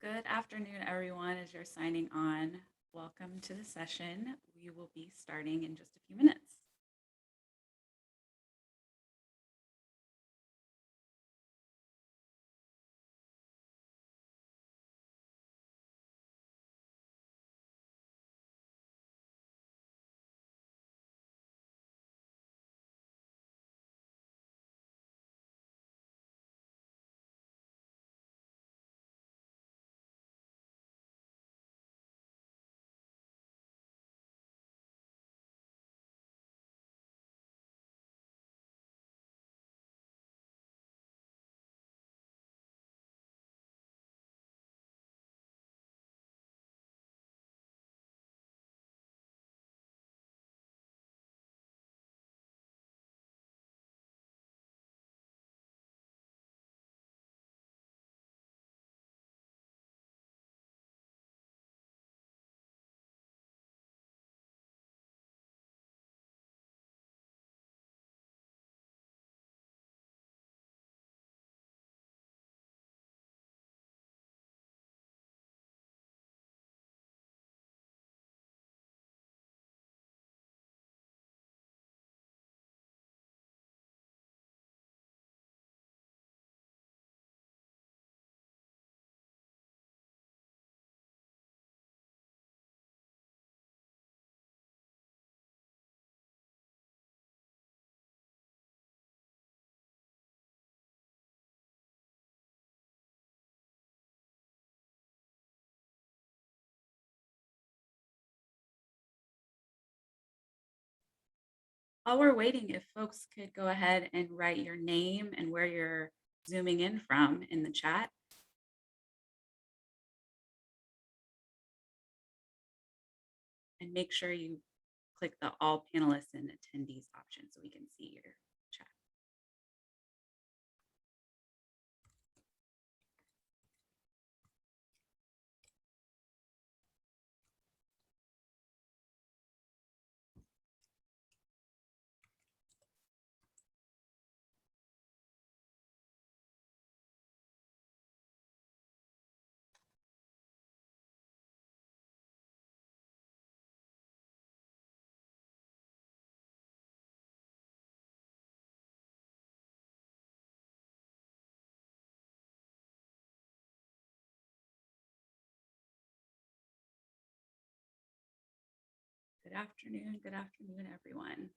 Good afternoon, everyone. As you're signing on, welcome to the session. We will be starting in just a few minutes. While we're waiting, if folks could go ahead and write your name and where you're zooming in from in the chat, and make sure you click the all panelists and attendees option so we can see your chat. Good afternoon, everyone.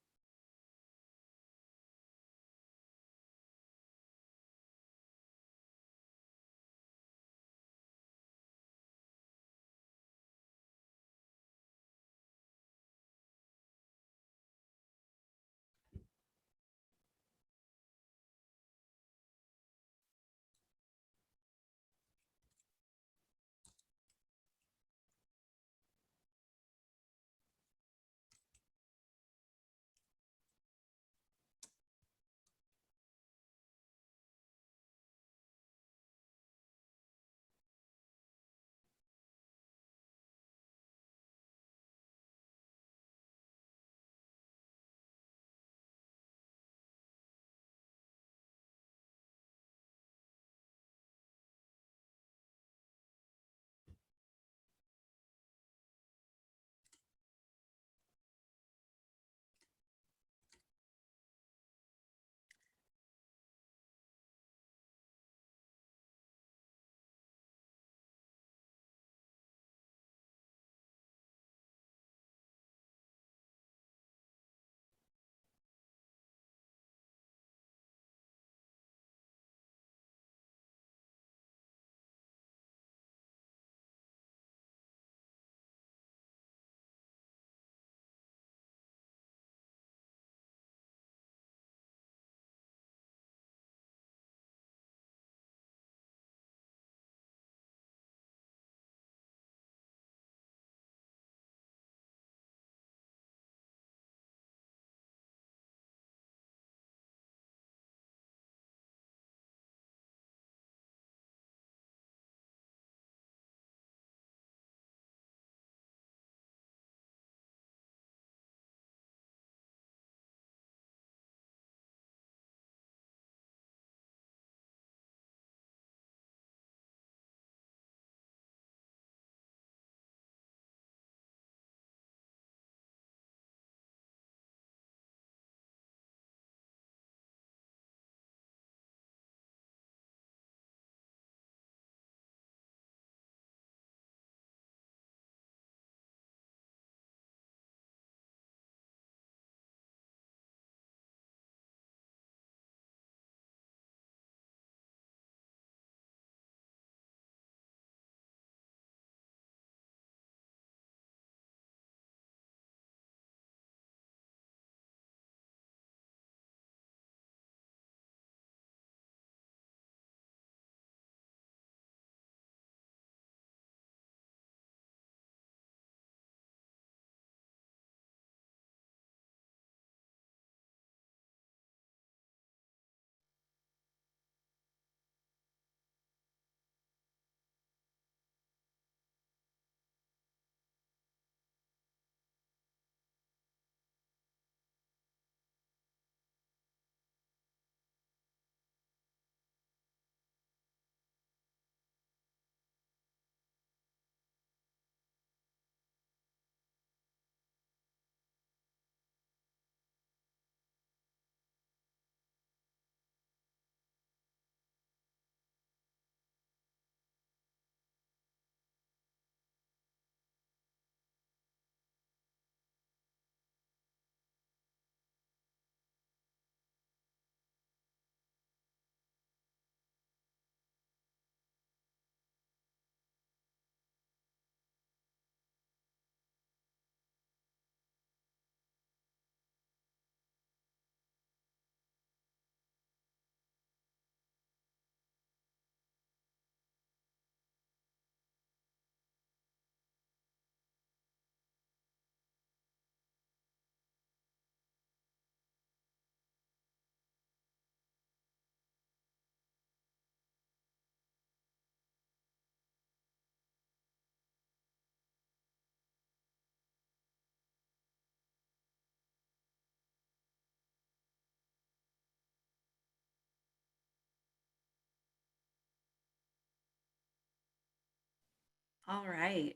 All right.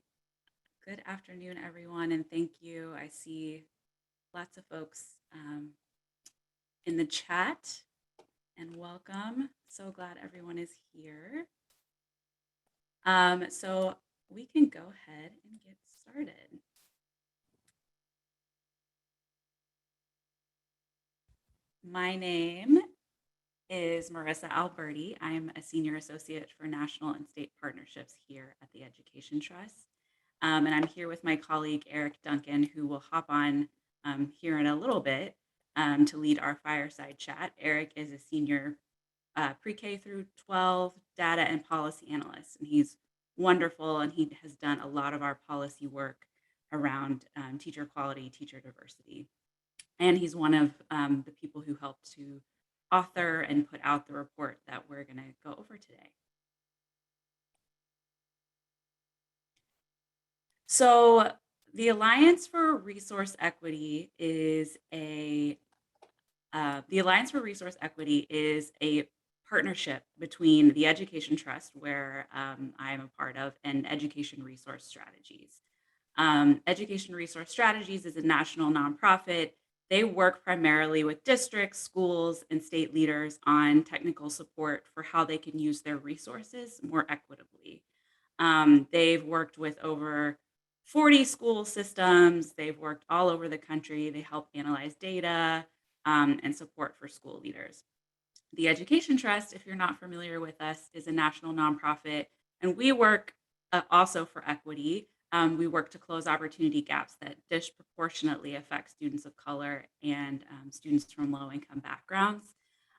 Good afternoon, everyone, and thank you. I see lots of folks in the chat, and welcome. So glad everyone is here. So we can go ahead and get started. My name is Marissa Alberti. I'm a senior associate for national and state partnerships here at the Education Trust. And I'm here with my colleague, Eric Duncan, who will hop on here in a little bit to lead our fireside chat. Eric is a senior pre-K through 12 data and policy analyst, and he's wonderful, and he has done a lot of our policy work around teacher quality, teacher diversity. And he's one of the people who helped to author and put out the report that we're going to go over today. So the Alliance for Resource Equity is a partnership between the Education Trust, where I'm a part of, and Education Resource Strategies. Education Resource Strategies is a national nonprofit. They work primarily with districts, schools, and state leaders on technical support for how they can use their resources more equitably. They've worked with over 40 school systems. They've worked all over the country. They help analyze data and support for school leaders. The Education Trust, if you're not familiar with us, is a national nonprofit, and we work also for equity. We work to close opportunity gaps that disproportionately affect students of color and students from low-income backgrounds.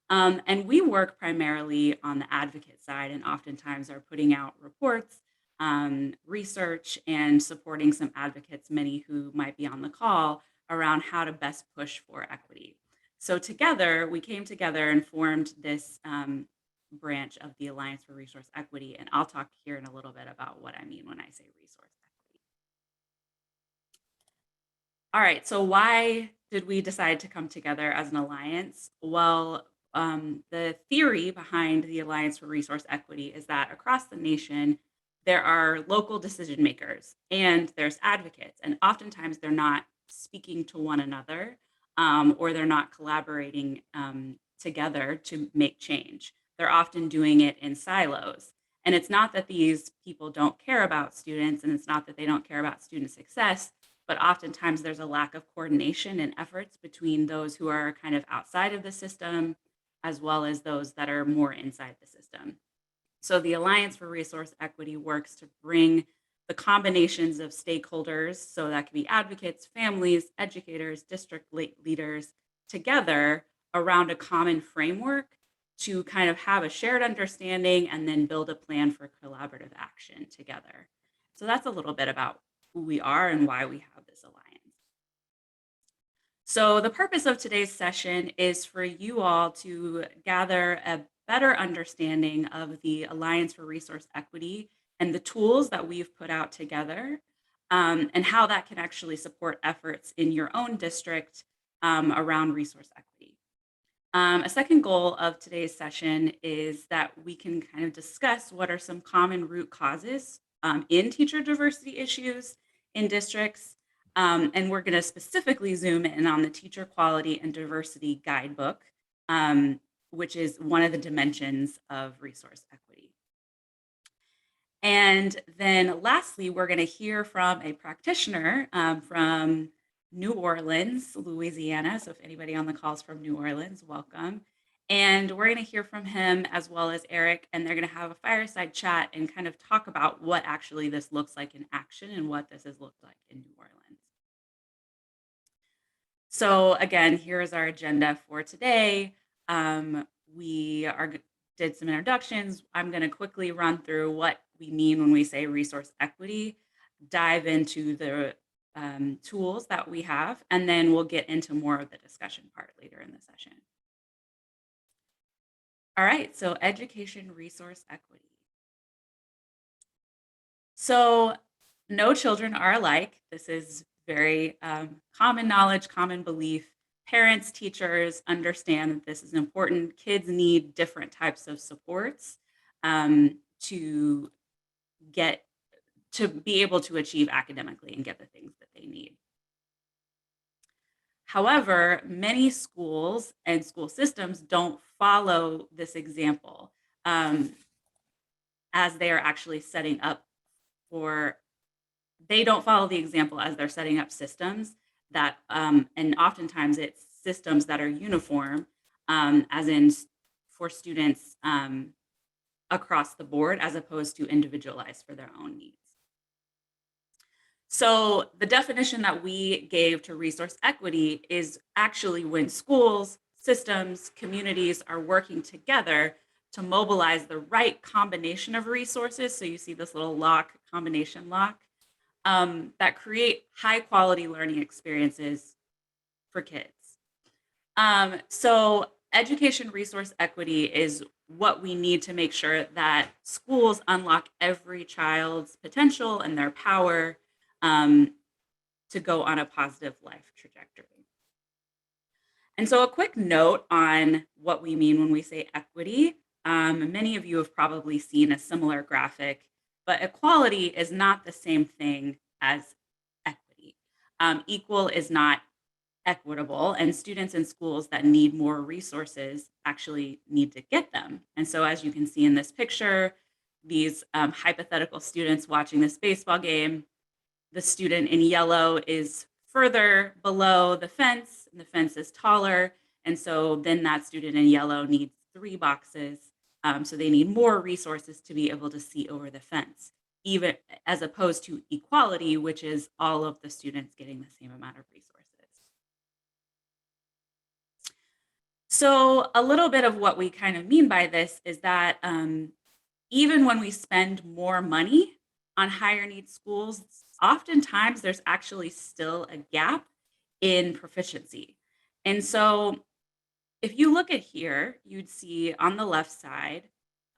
And we work primarily on the advocate side, and oftentimes are putting out reports, research, and supporting some advocates, many who might be on the call, around how to best push for equity. So together, we came together and formed this branch of the Alliance for Resource Equity, and I'll talk here in a little bit about what I mean when I say resource equity. All right, so why did we decide to come together as an alliance? Well, the theory behind the Alliance for Resource Equity is that across the nation, there are local decision makers and there's advocates, and oftentimes they're not speaking to one another, or they're not collaborating together to make change. They're often doing it in silos. And it's not that these people don't care about students, and it's not that they don't care about student success, but oftentimes there's a lack of coordination and efforts between those who are kind of outside of the system, as well as those that are more inside the system. So the Alliance for Resource Equity works to bring the combinations of stakeholders, so that could be advocates, families, educators, district leaders, together around a common framework to kind of have a shared understanding and then build a plan for collaborative action together. So that's a little bit about who we are and why we have this alliance. So the purpose of today's session is for you all to gather a better understanding of the Alliance for Resource Equity and the tools that we've put out together, and how that can actually support efforts in your own district around resource equity. A second goal of today's session is that we can kind of discuss what are some common root causes in teacher diversity issues in districts. And we're going to specifically zoom in on the Teacher Quality and Diversity Guidebook, which is one of the dimensions of resource equity. And then lastly, we're going to hear from a practitioner from New Orleans, Louisiana. So if anybody on the call is from New Orleans, welcome. And we're going to hear from him as well as Eric, and they're going to have a fireside chat and kind of talk about what actually this looks like in action and what this has looked like in New Orleans. So again, here is our agenda for today. We did some introductions. I'm going to quickly run through what we mean when we say resource equity, dive into the tools that we have, and then we'll get into more of the discussion part later in the session. All right, so education resource equity. So no children are alike. This is very common knowledge, common belief. Parents, teachers understand that this is important. Kids need different types of supports to get to be able to achieve academically and get the things that they need. However, many schools and school systems don't follow this example, um, as they are actually setting up for, they don't follow the example as they're setting up systems that, and oftentimes it's systems that are uniform, as in for students across the board, as opposed to individualized for their own needs. So the definition that we gave to resource equity is actually when schools, systems, communities are working together to mobilize the right combination of resources. So you see this little lock, combination lock, that create high quality learning experiences for kids. So education resource equity is what we need to make sure that schools unlock every child's potential and their power, um, to go on a positive life trajectory. And so a quick note on what we mean when we say equity. Many of you have probably seen a similar graphic, but equality is not the same thing as equity. Equal is not equitable, and students in schools that need more resources actually need to get them. And so as you can see in this picture, these hypothetical students watching this baseball game, the student in yellow is further below the fence, and the fence is taller. And so then that student in yellow needs 3 boxes. So they need more resources to be able to see over the fence, even as opposed to equality, which is all of the students getting the same amount of resources. So a little bit of what we kind of mean by this is that, even when we spend more money on higher needs schools, oftentimes there's actually still a gap in proficiency. And so if you look at here, you'd see on the left side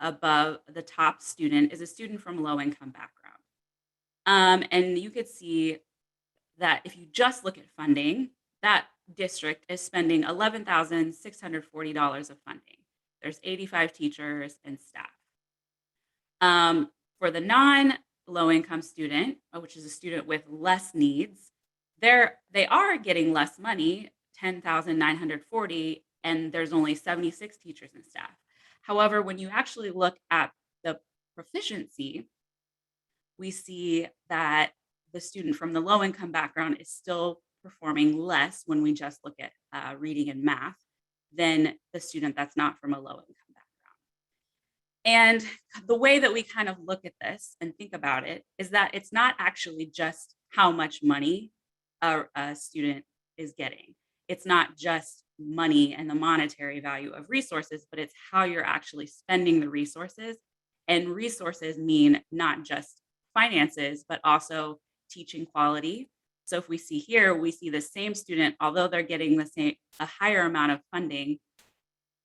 above the top student is a student from low income background. And you could see that if you just look at funding, that district is spending $11,640 of funding. There's 85 teachers and staff. For the non-low income student, which is a student with less needs, they are getting less money, 10,940, and there's only 76 teachers and staff. However, when you actually look at the proficiency, we see that the student from the low income background is still performing less when we just look at reading and math than the student that's not from a low income background. And the way that we kind of look at this and think about it is that it's not actually just how much money a student is getting. It's not just money and the monetary value of resources, but it's how you're actually spending the resources. And resources mean not just finances, but also teaching quality. So if we see here, we see the same student, although they're getting a higher amount of funding,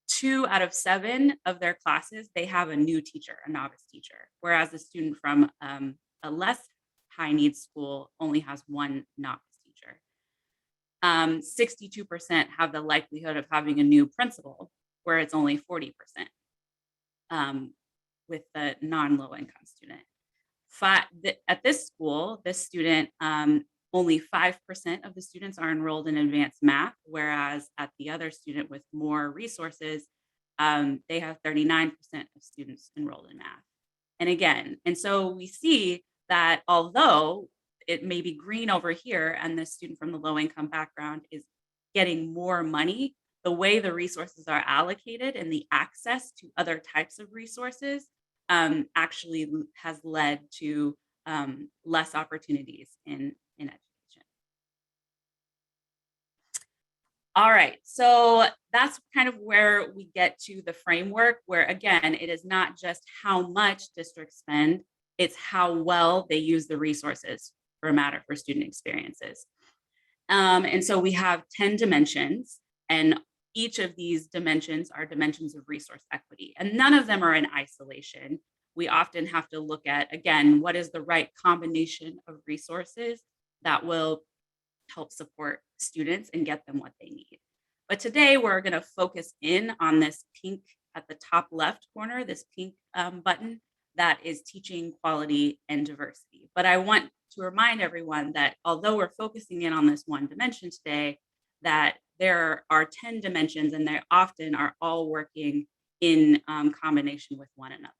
2 out of 7 of their classes, they have a new teacher, a novice teacher, whereas the student from a less high needs school only has one novice teacher. 62% have the likelihood of having a new principal, where it's only 40% with the non-low income student. At this school, this student, only 5% of the students are enrolled in advanced math, whereas at the other student with more resources, they have 39% of students enrolled in math. And so we see that although it may be green over here and the student from the low income background is getting more money, the way the resources are allocated and the access to other types of resources actually has led to less opportunities in education. All right, so that's kind of where we get to the framework where, again, it is not just how much districts spend, it's how well they use the resources for a matter for student experiences. And so we have 10 dimensions, and each of these dimensions are dimensions of resource equity, and none of them are in isolation. We often have to look at, again, what is the right combination of resources that will help support students and get them what they need. But today we're going to focus in on this pink at the top left corner, this pink button that is teaching quality and diversity. But I want to remind everyone that although we're focusing in on this one dimension today, that there are 10 dimensions and they often are all working in combination with one another.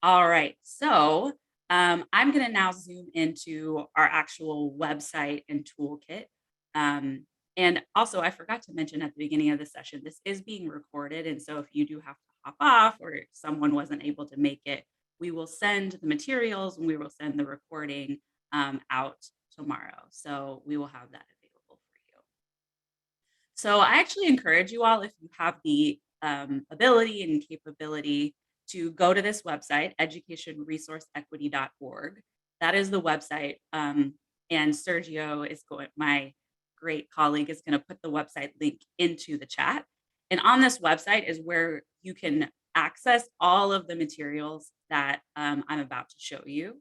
All right, so I'm going to now zoom into our actual website and toolkit. Um, and also, I forgot to mention at the beginning of the session, this is being recorded. And so if you do have to hop off or if someone wasn't able to make it, we will send the materials and we will send the recording out tomorrow. So we will have that available for you. So I actually encourage you all, if you have the ability and capability, to go to this website, educationresourceequity.org. That is the website. And Sergio is going, my great colleague, is going to put the website link into the chat. And on this website is where you can access all of the materials that I'm about to show you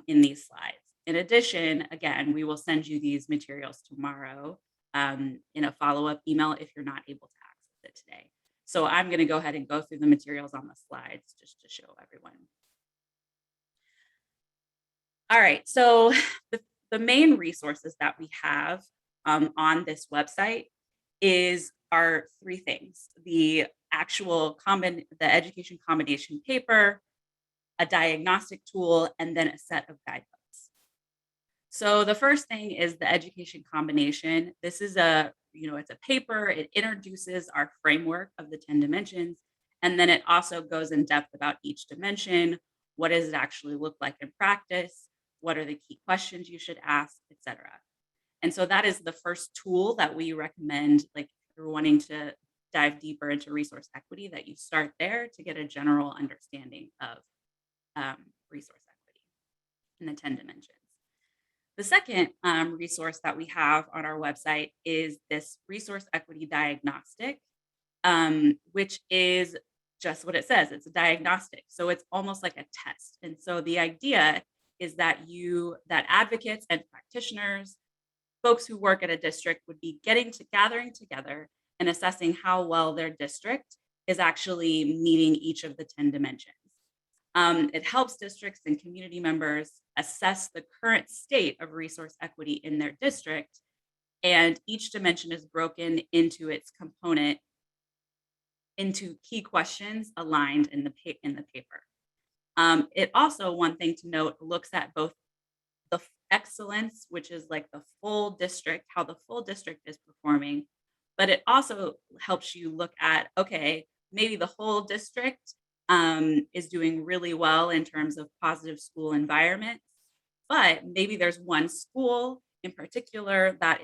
in these slides. In addition, again, we will send you these materials tomorrow in a follow-up email if you're not able to access it today. So I'm going to go ahead and go through the materials on the slides just to show everyone. All right, so the main resources that we have on this website are three things: the actual the education combination paper, a diagnostic tool, and then a set of guidebooks. So the first thing is the education combination. This is it's a paper. It introduces our framework of the 10 dimensions, and then it also goes in depth about each dimension. What does it actually look like in practice? What are the key questions you should ask, etc. And so that is the first tool that we recommend, like if you're wanting to dive deeper into resource equity, that you start there to get a general understanding of resource equity in the 10 dimensions. The second resource that we have on our website is this Resource Equity Diagnostic, which is just what it says. It's a diagnostic. So it's almost like a test. And so the idea is that advocates and practitioners, folks who work at a district, would be gathering together and assessing how well their district is actually meeting each of the 10 dimensions. It helps districts and community members assess the current state of resource equity in their district, and each dimension is broken into its component into key questions aligned in the paper. It also, one thing to note, looks at both the excellence, which is like the full district, how the full district is performing, but it also helps you look at, okay, maybe the whole district is doing really well in terms of positive school environments, but maybe there's one school in particular that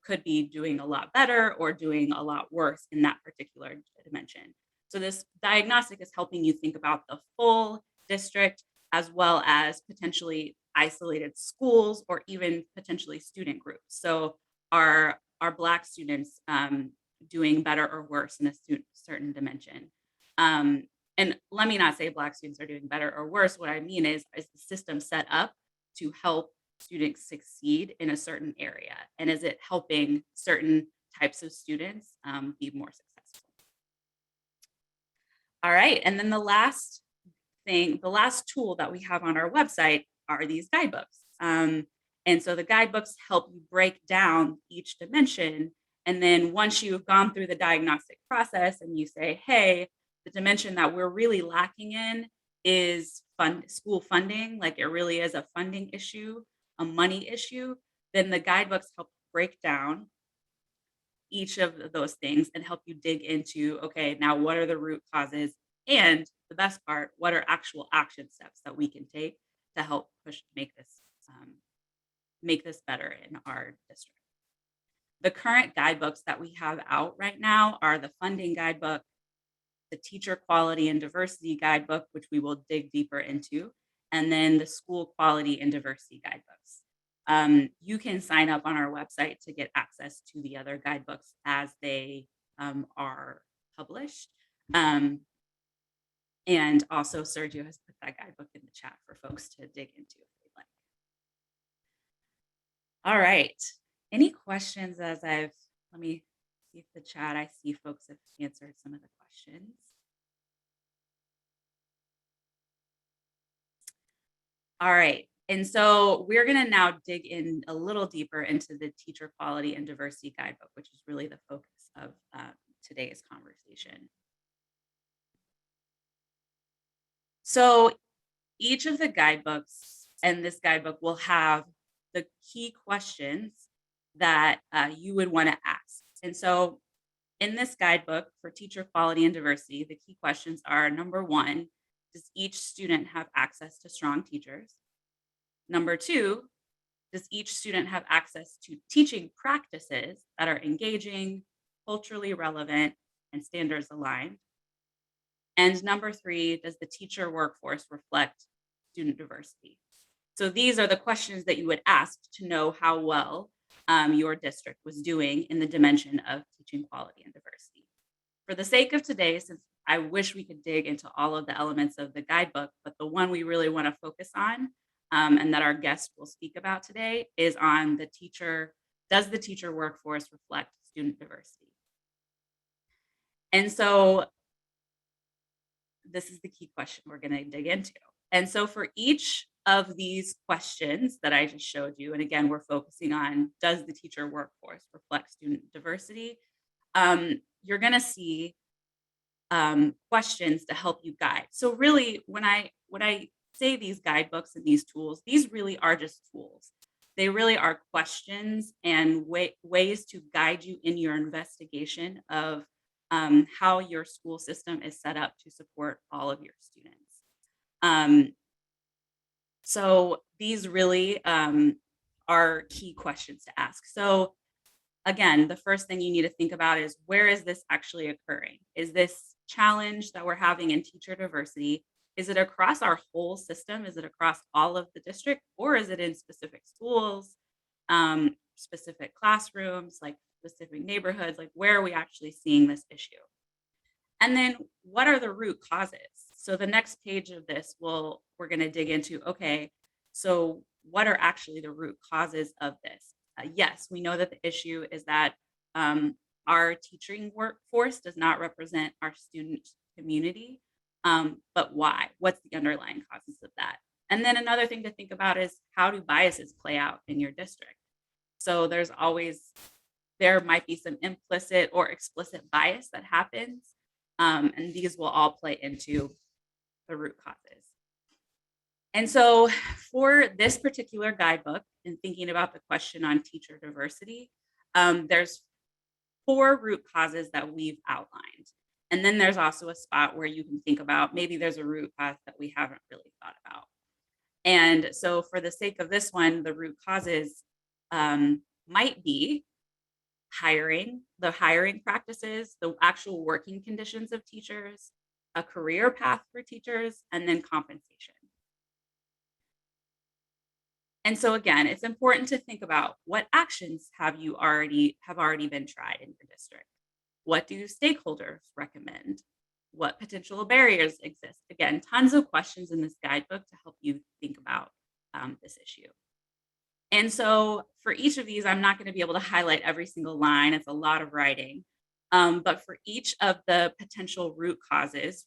could be doing a lot better or doing a lot worse in that particular dimension. So this diagnostic is helping you think about the full district as well as potentially isolated schools or even potentially student groups. So are Black students doing better or worse in a certain dimension? And let me not say Black students are doing better or worse. What I mean is the system set up to help students succeed in a certain area? And is it helping certain types of students be more successful? All right, and then the last tool that we have on our website are these guidebooks. And so the guidebooks help you break down each dimension. And then once you've gone through the diagnostic process and you say, hey, the dimension that we're really lacking in is school funding, like it really is a funding issue, a money issue, then the guidebooks help break down each of those things and help you dig into, okay, now what are the root causes? And the best part, what are actual action steps that we can take to help make this better in our district? The current guidebooks that we have out right now are the funding guidebook, the Teacher Quality and Diversity Guidebook, which we will dig deeper into, and then the School Quality and Diversity Guidebooks. You can sign up on our website to get access to the other guidebooks as they are published. And also Sergio has put that guidebook in the chat for folks to dig into if they'd like. All right. Any questions let me see if the chat, I see folks have answered some of the questions. questions. All right. And so we're going to now dig in a little deeper into the Teacher Quality and Diversity Guidebook, which is really the focus of today's conversation. So each of the guidebooks and this guidebook will have the key questions that you would want to ask. And so in this guidebook for teacher quality and diversity, the key questions are: number one, does each student have access to strong teachers? Number two, does each student have access to teaching practices that are engaging, culturally relevant, and standards aligned? And number three, does the teacher workforce reflect student diversity? So these are the questions that you would ask to know how well your district was doing in the dimension of teaching quality and diversity. For the sake of today, since I wish we could dig into all of the elements of the guidebook, but the one we really want to focus on and that our guest will speak about today is on the teacher. Does the teacher workforce reflect student diversity? And so this is the key question we're going to dig into. And so for each of these questions that I just showed you, and again, we're focusing on, does the teacher workforce reflect student diversity? You're going to see questions to help you guide. So really, when I say these guidebooks and these tools, these really are just tools. They really are questions and ways to guide you in your investigation of how your school system is set up to support all of your students. So these really are key questions to ask. So again, the first thing you need to think about is, where is this actually occurring? Is this challenge that we're having in teacher diversity, is it across our whole system? Is it across all of the district? Or is it in specific schools, specific classrooms, like specific neighborhoods? Like, where are we actually seeing this issue? And then what are the root causes? So the next page of this we're going to dig into, okay, so what are actually the root causes of this? Yes, we know that the issue is that our teaching workforce does not represent our student community, but why? What's the underlying causes of that? And then another thing to think about is, how do biases play out in your district? So there might be some implicit or explicit bias that happens, and these will all play into the root causes. And so for this particular guidebook, and thinking about the question on teacher diversity, there's 4 root causes that we've outlined. And then there's also a spot where you can think about, maybe there's a root cause that we haven't really thought about. And so for the sake of this one, the root causes might be the hiring practices, the actual working conditions of teachers, a career path for teachers, and then compensation. And so again, it's important to think about, what actions have already been tried in your district? What do stakeholders recommend? What potential barriers exist? Again, tons of questions in this guidebook to help you think about this issue. And so for each of these, I'm not going to be able to highlight every single line. It's a lot of writing. But for each of the potential root causes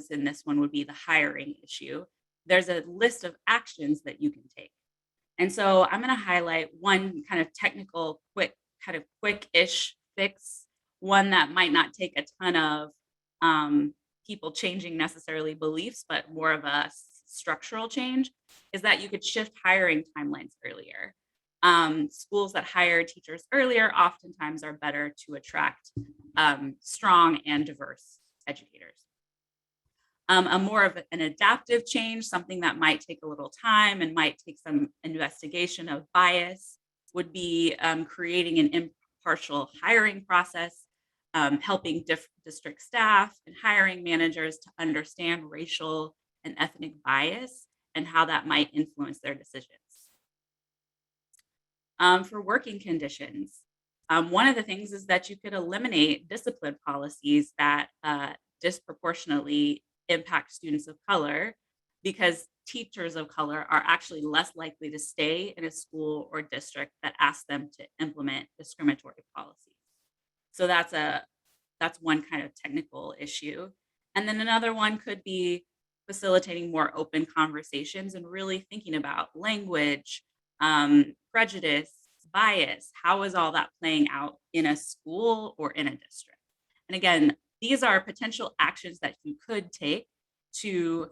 in this one would be the hiring issue, there's a list of actions that you can take. And so I'm going to highlight one kind of technical, quick-ish fix, one that might not take a ton of people changing necessarily beliefs, but more of a structural change, is that you could shift hiring timelines earlier. Schools that hire teachers earlier oftentimes are better to attract strong and diverse educators. A more of an adaptive change, something that might take a little time and might take some investigation of bias, would be creating an impartial hiring process, helping district staff and hiring managers to understand racial and ethnic bias and how that might influence their decisions. For working conditions, one of the things is that you could eliminate discipline policies that disproportionately impact students of color, because teachers of color are actually less likely to stay in a school or district that asks them to implement discriminatory policies. So that's a That's one kind of technical issue. And then another one could be facilitating more open conversations and really thinking about language, prejudice, bias. How is all that playing out in a school or in a district? And again, these are potential actions that you could take to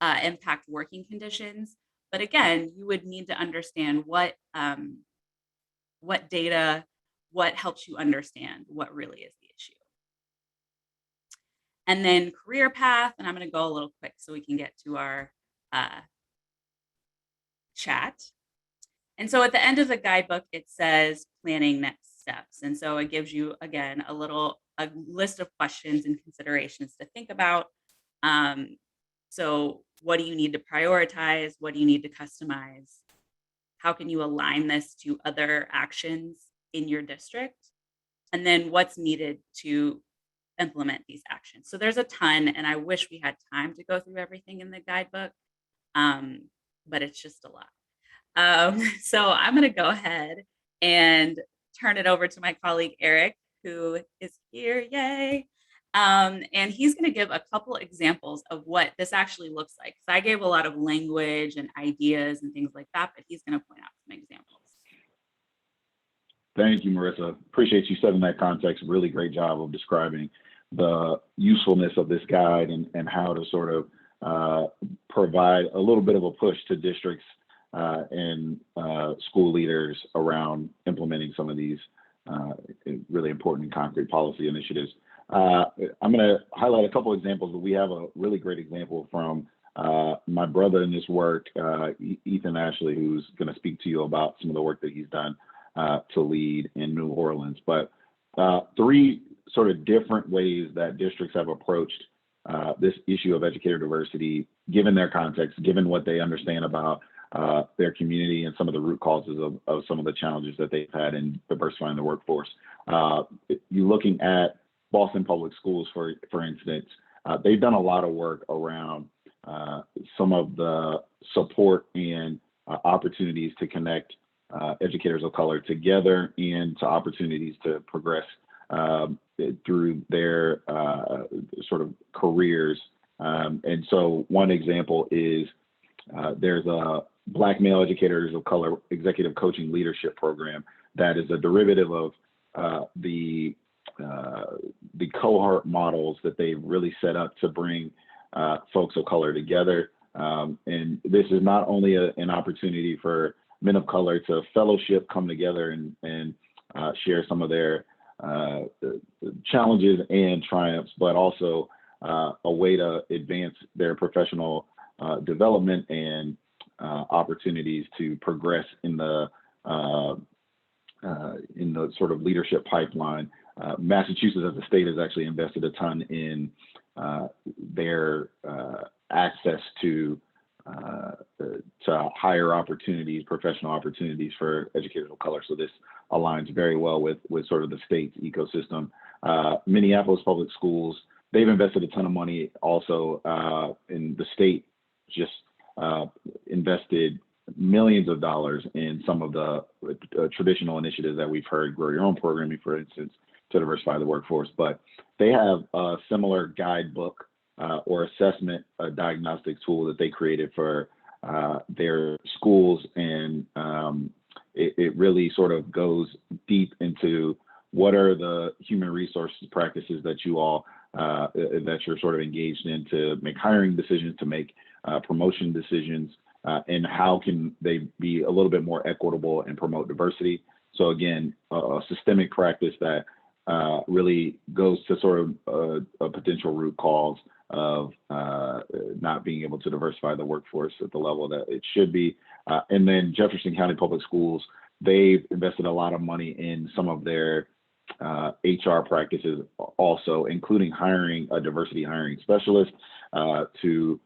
impact working conditions. But again, you would need to understand what data, what helps you understand what really is the issue. And then career path, and I'm going to go a little quick so we can get to our chat. And so at the end of the guidebook, it says planning next steps. And so it gives you, again, a list of questions and considerations to think about. So what do you need to prioritize? What do you need to customize? How can you align this to other actions in your district? And then what's needed to implement these actions? So there's a ton, and I wish we had time to go through everything in the guidebook, but it's just a lot. So I'm going to go ahead and turn it over to my colleague, Eric, who is here, yay. And he's going to give a couple examples of what this actually looks like. So I gave a lot of language and ideas and things like that, but he's going to point out some examples. Thank you, Marissa. Appreciate you setting that context. Really great job of describing the usefulness of this guide and how to sort of provide a little bit of a push to districts and school leaders around implementing some of these really important and concrete policy initiatives. I'm going to highlight a couple examples, but we have a really great example from my brother in this work, Ethan Ashley, who's going to speak to you about some of the work that he's done to lead in New Orleans. But three sort of different ways that districts have approached this issue of educator diversity, given their context, given what they understand about their community and some of the root causes of some of the challenges that they've had in diversifying the workforce. You're looking at Boston Public Schools, for instance, they've done a lot of work around some of the support and opportunities to connect educators of color together and to opportunities to progress through their sort of careers. And so one example is there's a Black male educators of color executive coaching leadership program that is a derivative of the cohort models that they've really set up to bring folks of color together. And this is not only an opportunity for men of color to fellowship, come together and share some of their challenges and triumphs, but also a way to advance their professional development and opportunities to progress in the sort of leadership pipeline. Massachusetts as a state has actually invested a ton in their access to higher opportunities, professional opportunities for educators of color. So this aligns very well with sort of the state's ecosystem. Minneapolis Public Schools, they've invested a ton of money also in the state, just invested millions of dollars in some of the traditional initiatives that we've heard, Grow Your Own programming, for instance, to diversify the workforce. But they have a similar guidebook or assessment, a diagnostic tool that they created for their schools. And it really sort of goes deep into what are the human resources practices that you all, that you're sort of engaged in to make hiring decisions, to make promotion decisions, and how can they be a little bit more equitable and promote diversity. So again, a systemic practice that really goes to sort of a potential root cause of not being able to diversify the workforce at the level that it should be. And then Jefferson County Public Schools, they've invested a lot of money in some of their HR practices also, including hiring a diversity hiring specialist to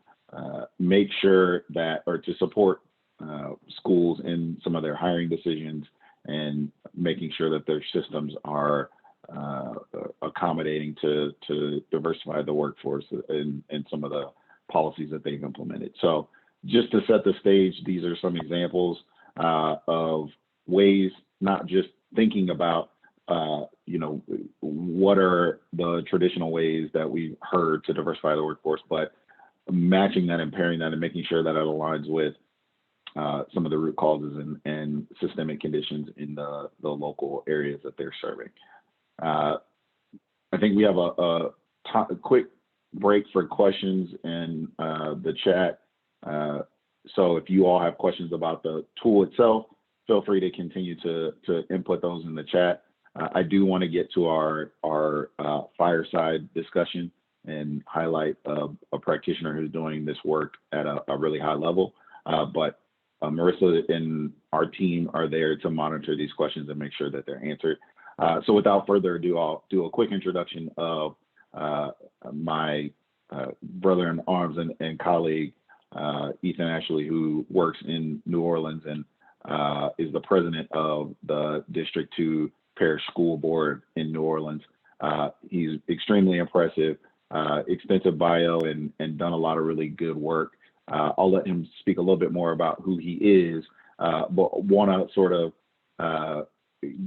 make sure that, or to support schools in some of their hiring decisions and making sure that their systems are accommodating to diversify the workforce and some of the policies that they've implemented. So just to set the stage, these are some examples of ways, not just thinking about what are the traditional ways that we've heard to diversify the workforce, but matching that and pairing that and making sure that it aligns with some of the root causes and systemic conditions in the local areas that they're serving. I think we have a quick break for questions in the chat. So if you all have questions about the tool itself, feel free to continue to input those in the chat. I do want to get to our fireside discussion and highlight a practitioner who's doing this work at a really high level. But Marissa and our team are there to monitor these questions and make sure that they're answered. So without further ado, I'll do a quick introduction of my brother in arms and colleague, Ethan Ashley, who works in New Orleans and is the president of the District 2 Parish School Board in New Orleans. He's extremely impressive, extensive bio, and done a lot of really good work. I'll let him speak a little bit more about who he is, but want to sort of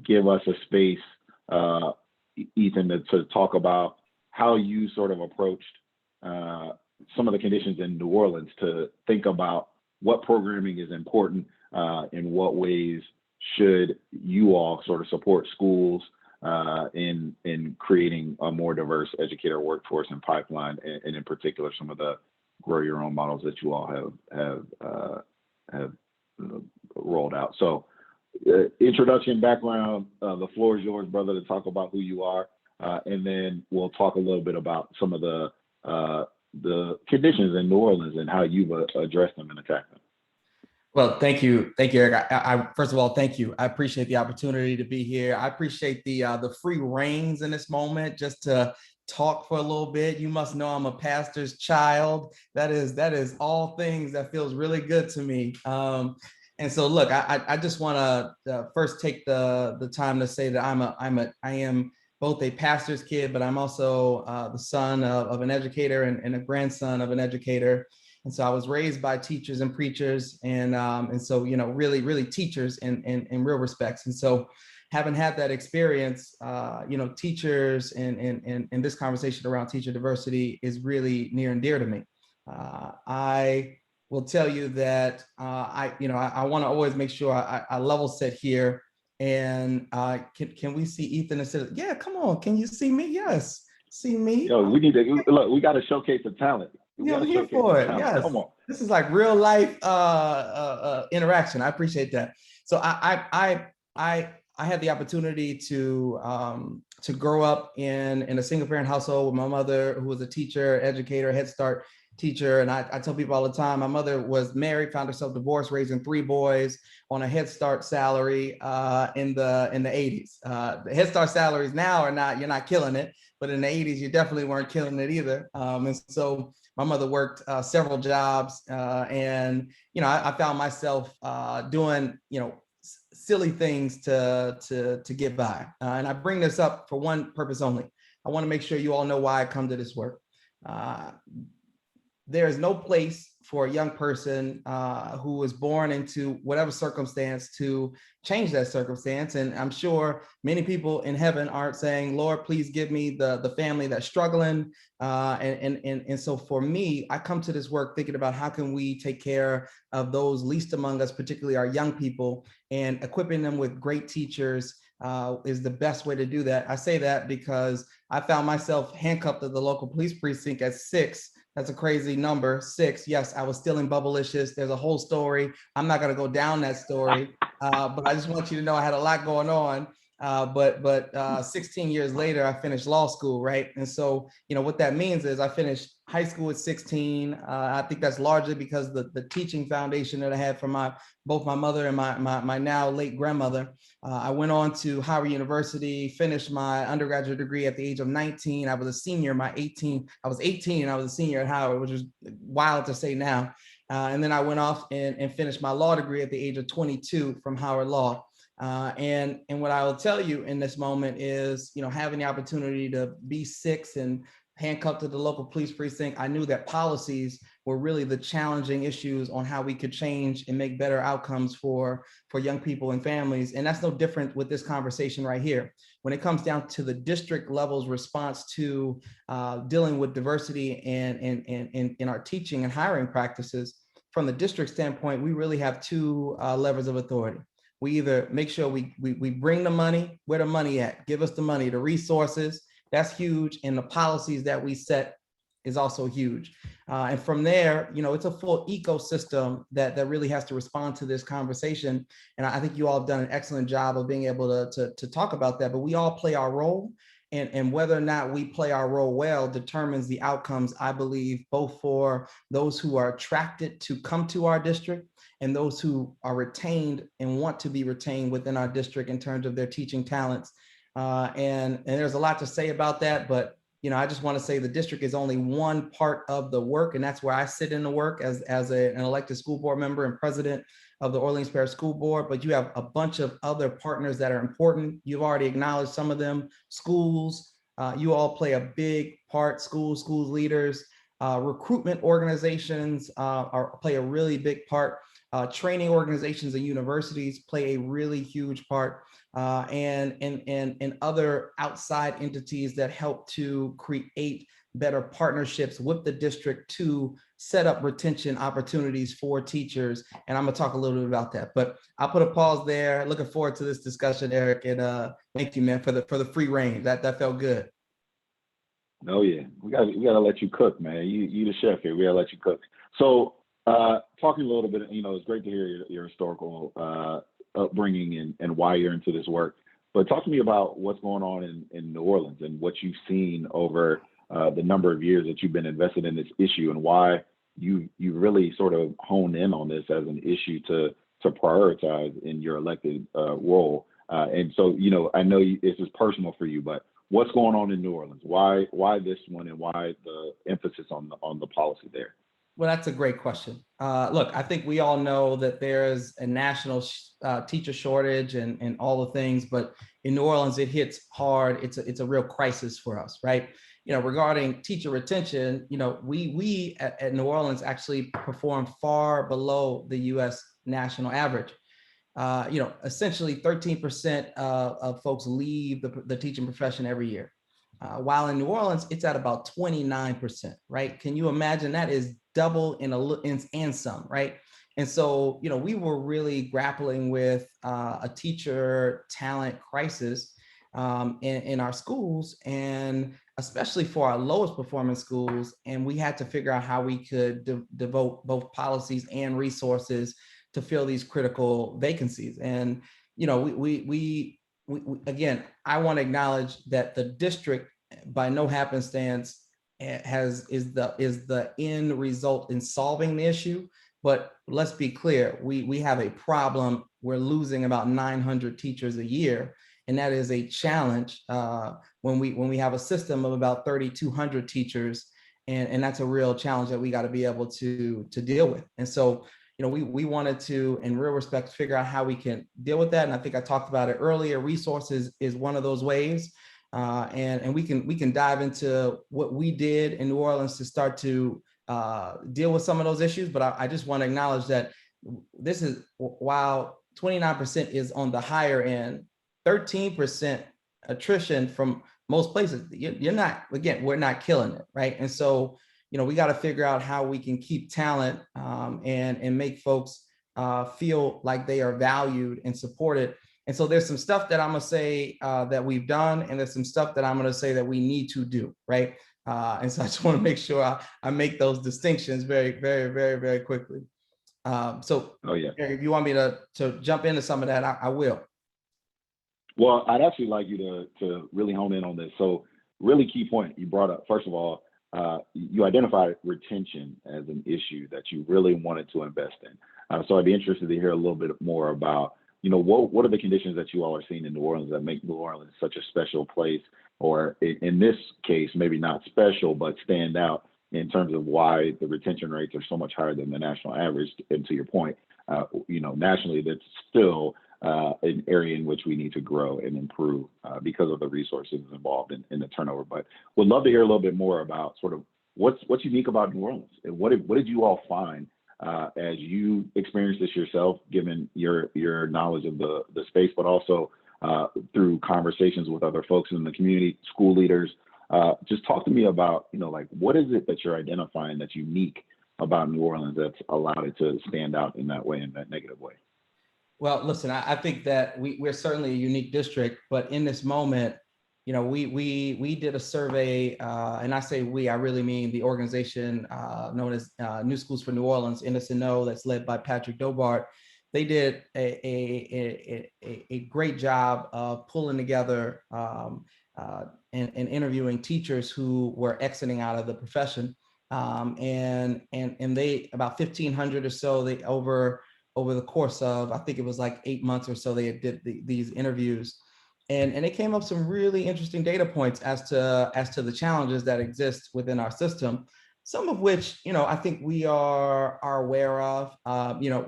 give us a space, Ethan, to talk about how you sort of approached some of the conditions in New Orleans, to think about what programming is important, in what ways should you all sort of support schools in creating a more diverse educator workforce and pipeline, and in particular some of the grow your own models that you all have rolled out. So introduction, background, the floor is yours, brother, to talk about who you are, and then we'll talk a little bit about some of the conditions in New Orleans and how you've addressed them and attacked them. Well, thank you, Eric. I first of all, thank you. I appreciate the opportunity to be here. I appreciate the free reins in this moment, just to talk for a little bit. You must know I'm a pastor's child. That is all things that feels really good to me. And so, look, I just want to first take the time to say that I am both a pastor's kid, but I'm also the son of an educator and a grandson of an educator. And so I was raised by teachers and preachers, and so, really teachers in real respects. And so, having had that experience, teachers and this conversation around teacher diversity is really near and dear to me. I will tell you that I want to always make sure I level set here. And can we see Ethan instead of, yeah, come on, can you see me? Yes, see me. Yo, we need to look. We got to showcase the talent. I'm here for it. Yes, come on. This is like real life interaction. I appreciate that. So I had the opportunity to grow up in a single parent household with my mother, who was a teacher, educator, Head Start teacher. And I tell people all the time, my mother was married, found herself divorced, raising 3 boys on a Head Start salary in the 80s. The Head Start salaries now are not, you're not killing it, but in the 80s, you definitely weren't killing it either. And so my mother worked several jobs, and I found myself doing silly things to get by. And I bring this up for one purpose only. I want to make sure you all know why I come to this work. There is no place for a young person who was born into whatever circumstance to change that circumstance. And I'm sure many people in heaven aren't saying, Lord, please give me the family that's struggling. And so for me, I come to this work thinking about how can we take care of those least among us, particularly our young people, and equipping them with great teachers is the best way to do that. I say that because I found myself handcuffed at the local police precinct at 6. That's a crazy number, 6. Yes, I was stealing Bubblicious. There's a whole story. I'm not going to go down that story, but I just want you to know I had a lot going on. But 16 years later, I finished law school, right? And so, what that means is I finished high school at 16. I think that's largely because the teaching foundation that I had from both my mother and my now late grandmother. I went on to Howard University, finished my undergraduate degree at the age of 19. I was a senior, I was 18 and I was a senior at Howard, which is wild to say now. And then I went off and finished my law degree at the age of 22 from Howard Law. And what I will tell you in this moment is, having the opportunity to be 6 and handcuffed to the local police precinct, I knew that policies were really the challenging issues on how we could change and make better outcomes for young people and families. And that's no different with this conversation right here. When it comes down to the district level's response to dealing with diversity and in our teaching and hiring practices, from the district standpoint, we really have two levers of authority. We either make sure we bring the money, where the money at, give us the money, the resources, that's huge. And the policies that we set is also huge. And from there, it's a full ecosystem that really has to respond to this conversation. And I think you all have done an excellent job of being able to talk about that, but we all play our role. And whether or not we play our role well determines the outcomes, I believe, both for those who are attracted to come to our district and those who are retained and want to be retained within our district in terms of their teaching talents. And there's a lot to say about that, but I just want to say the district is only one part of the work, and that's where I sit in the work as an elected school board member and president of the Orleans Parish School Board. But you have a bunch of other partners that are important. You've already acknowledged some of them. Schools, you all play a big part. Schools leaders, recruitment organizations play a really big part. Training organizations and universities play a really huge part, and other outside entities that help to create better partnerships with the district to set up retention opportunities for teachers. And I'm gonna talk a little bit about that, but I'll put a pause there. Looking forward to this discussion, Eric, and thank you, man, for the free reign. That felt good. Oh yeah, we gotta let you cook, man. You the chef here. We gotta let you cook. So talking a little bit, it's great to hear your historical upbringing and why you're into this work. But talk to me about what's going on in New Orleans and what you've seen over the number of years that you've been invested in this issue, and why you really sort of honed in on this as an issue to prioritize in your elected role. And so, I know this is personal for you, but what's going on in New Orleans? Why this one, and why the emphasis on the policy there? Well, that's a great question. Look, I think we all know that there's a national teacher shortage and all the things, but in New Orleans, it hits hard. It's a real crisis for us, right? Regarding teacher retention, we at New Orleans actually perform far below the U.S. national average. Essentially 13% of folks leave the teaching profession every year. While in New Orleans, it's at about 29%, right? Can you imagine? That is double and some, right? And so, we were really grappling with a teacher talent crisis in our schools, and especially for our lowest performing schools. And we had to figure out how we could devote both policies and resources to fill these critical vacancies. And, we again, I want to acknowledge that the district, by no happenstance, is the end result in solving the issue. But let's be clear, we have a problem. We're losing about 900 teachers a year, and that is a challenge when we have a system of about 3,200 teachers, and that's a real challenge that we got to be able to deal with. And so, we wanted to, in real respect, figure out how we can deal with that. And I think I talked about it earlier. Resources is one of those ways. And we can dive into what we did in New Orleans to start to deal with some of those issues. But I just want to acknowledge that this is, while 29% is on the higher end, 13% attrition from most places, we're not killing it, right? And so, we got to figure out how we can keep talent and make folks feel like they are valued and supported. And so there's some stuff that I'm gonna say that we've done, and there's some stuff that I'm gonna say that we need to do, right? And so I just want to make sure I make those distinctions very, very, very, very quickly. So, Oh yeah. Eric, if you want me to jump into some of that, I will. Well, I'd actually like you to really hone in on this. So, really key point you brought up. First of all, you identified retention as an issue that you really wanted to invest in. So I'd be interested to hear a little bit more about, what are the conditions that you all are seeing in New Orleans that make New Orleans such a special place, or in this case, maybe not special, but stand out in terms of why the retention rates are so much higher than the national average. And to your point, nationally, that's still an area in which we need to grow and improve because of the resources involved in the turnover. But would love to hear a little bit more about sort of what's unique about New Orleans? And what did you all find as you experienced this yourself, given your knowledge of the space, but also through conversations with other folks in the community, school leaders? Just talk to me about, like, what is it that you're identifying that's unique about New Orleans that's allowed it to stand out in that way, in that negative way? Well, listen, I think that we're certainly a unique district, but in this moment, we did a survey, and I say we, I really mean the organization known as New Schools for New Orleans, NSNO, that's led by Patrick Dobart. They did a great job of pulling together and interviewing teachers who were exiting out of the profession, and they about 1,500 or so. They over the course of, I think it was like 8 months or so, they did these interviews, and it came up some really interesting data points as to the challenges that exist within our system. Some of which, I think we are aware of.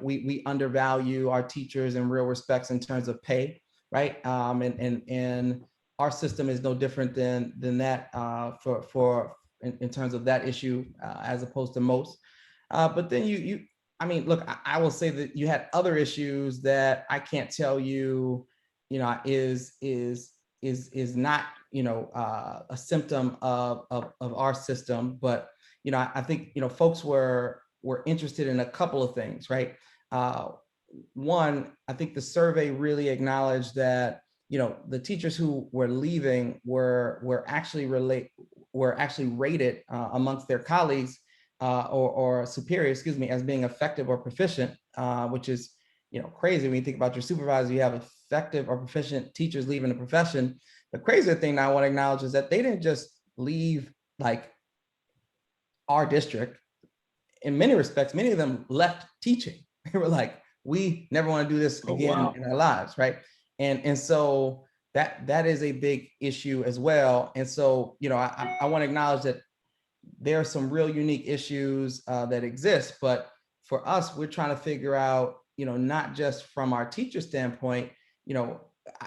We undervalue our teachers in real respects in terms of pay, right? And our system is no different than that in terms of that issue, as opposed to most. But then I mean, look, I will say that you had other issues that I can't tell you, is not, a symptom of our system. But, I think, folks were interested in a couple of things, right? One, I think the survey really acknowledged that, the teachers who were leaving were actually rated amongst their colleagues or superiors, as being effective or proficient, which is, crazy when you think about your supervisor. You have effective or proficient teachers leaving the profession. The crazier thing I want to acknowledge is that they didn't just leave like our district. In many respects, many of them left teaching. They were like, we never want to do this again in our lives, right? And so that is a big issue as well. And so, I want to acknowledge that there are some real unique issues that exist, but for us, we're trying to figure out, not just from our teacher standpoint.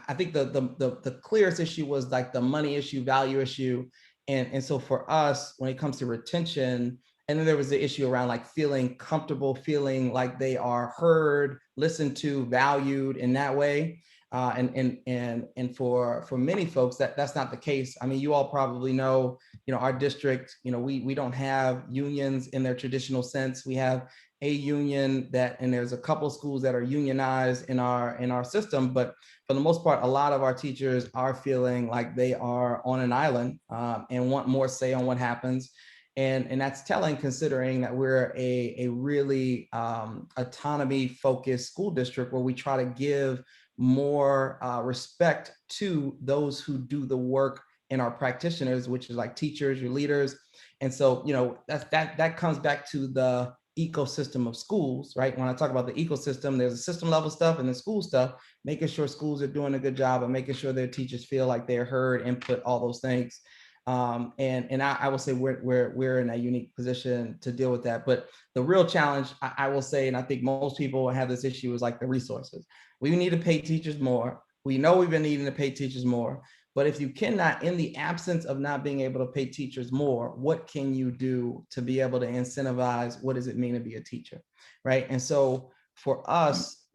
I think the clearest issue was like the money issue, value issue, and so for us, when it comes to retention, and then there was the issue around like feeling comfortable, feeling like they are heard, listened to, valued in that way. And for many folks, that's not the case. I mean, you all probably know, our district, we don't have unions in their traditional sense. We have a union and there's a couple of schools that are unionized in our system, but for the most part, a lot of our teachers are feeling like they are on an island and want more say on what happens. And that's telling, considering that we're a really autonomy focused school district where we try to give more respect to those who do the work in our practitioners, which is like teachers, your leaders. And so, that comes back to the ecosystem of schools, right? When I talk about the ecosystem, there's a system level stuff and the school stuff, making sure schools are doing a good job and making sure their teachers feel like they're heard, input, all those things. And I will say we're in a unique position to deal with that. But the real challenge, I will say, and I think most people have this issue, is like the resources. We need to pay teachers more. We know we've been needing to pay teachers more. But if you cannot, in the absence of not being able to pay teachers more, what can you do to be able to incentivize what does it mean to be a teacher, right? And so for us,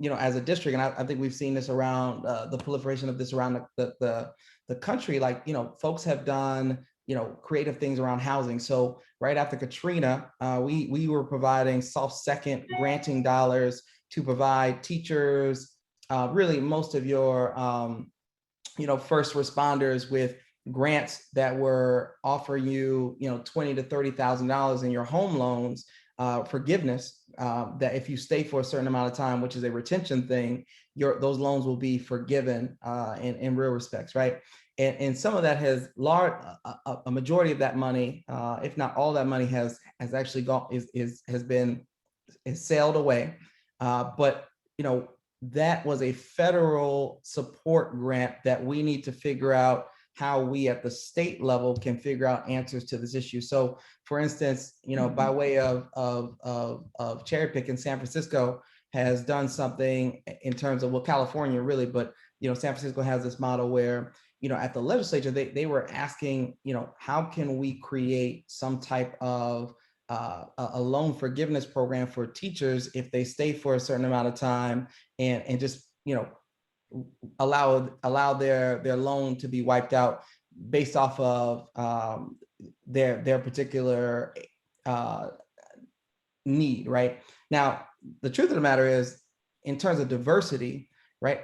as a district, and I think we've seen this around the proliferation of this around the country, like, folks have done, creative things around housing. So right after Katrina, we were providing soft second granting dollars to provide teachers, really most of your, first responders with grants that were offering you, $20,000 to $30,000 in your home loans, forgiveness, that if you stay for a certain amount of time, which is a retention thing, those loans will be forgiven in real respects, right? And some of that has a majority of that money, if not all that money, has actually gone has sailed away. But that was a federal support grant that we need to figure out how we at the state level can figure out answers to this issue. So for instance, by way of cherry picking, San Francisco has done something in terms of, well, California really, but San Francisco has this model where at the legislature, they were asking, how can we create some type of a loan forgiveness program for teachers if they stay for a certain amount of time, and just, allow their loan to be wiped out based off of their particular need, right? Now, the truth of the matter is, in terms of diversity, right?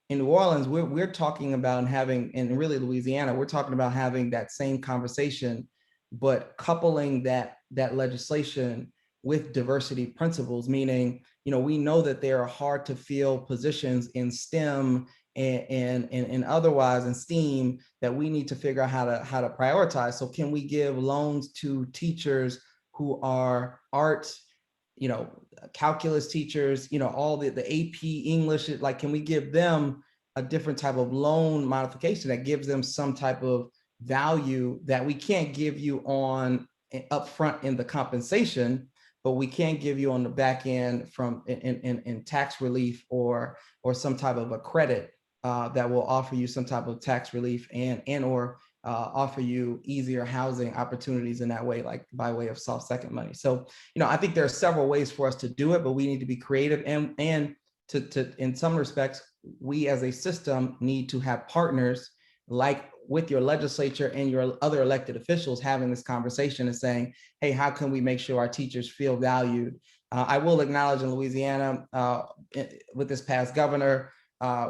In New Orleans, we're talking about having, and really Louisiana, we're talking about having that same conversation, but coupling that legislation with diversity principles, meaning, we know that there are hard to fill positions in STEM and otherwise in STEAM that we need to figure out how to prioritize. So can we give loans to teachers who are arts, calculus teachers, all the AP English, like, can we give them a different type of loan modification that gives them some type of value that we can't give you on upfront in the compensation, but we can give you on the back end from in tax relief or some type of a credit that will offer you some type of tax relief and or offer you easier housing opportunities in that way, like by way of soft second money. So, I think there are several ways for us to do it, but we need to be creative, and to in some respects, we as a system need to have partners like with your legislature and your other elected officials having this conversation and saying, hey, how can we make sure our teachers feel valued? I will acknowledge in Louisiana, with this past governor,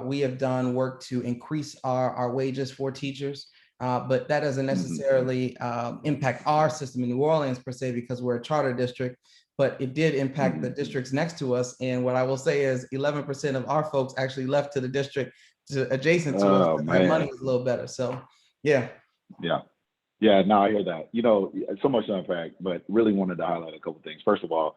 we have done work to increase our wages for teachers. But that doesn't necessarily impact our system in New Orleans per se, because we're a charter district, but it did impact the districts next to us. And what I will say is 11% of our folks actually left to the district adjacent to us. Their money was a little better. So, yeah. Yeah, no, I hear that. So much to unpack, but really wanted to highlight a couple of things. First of all,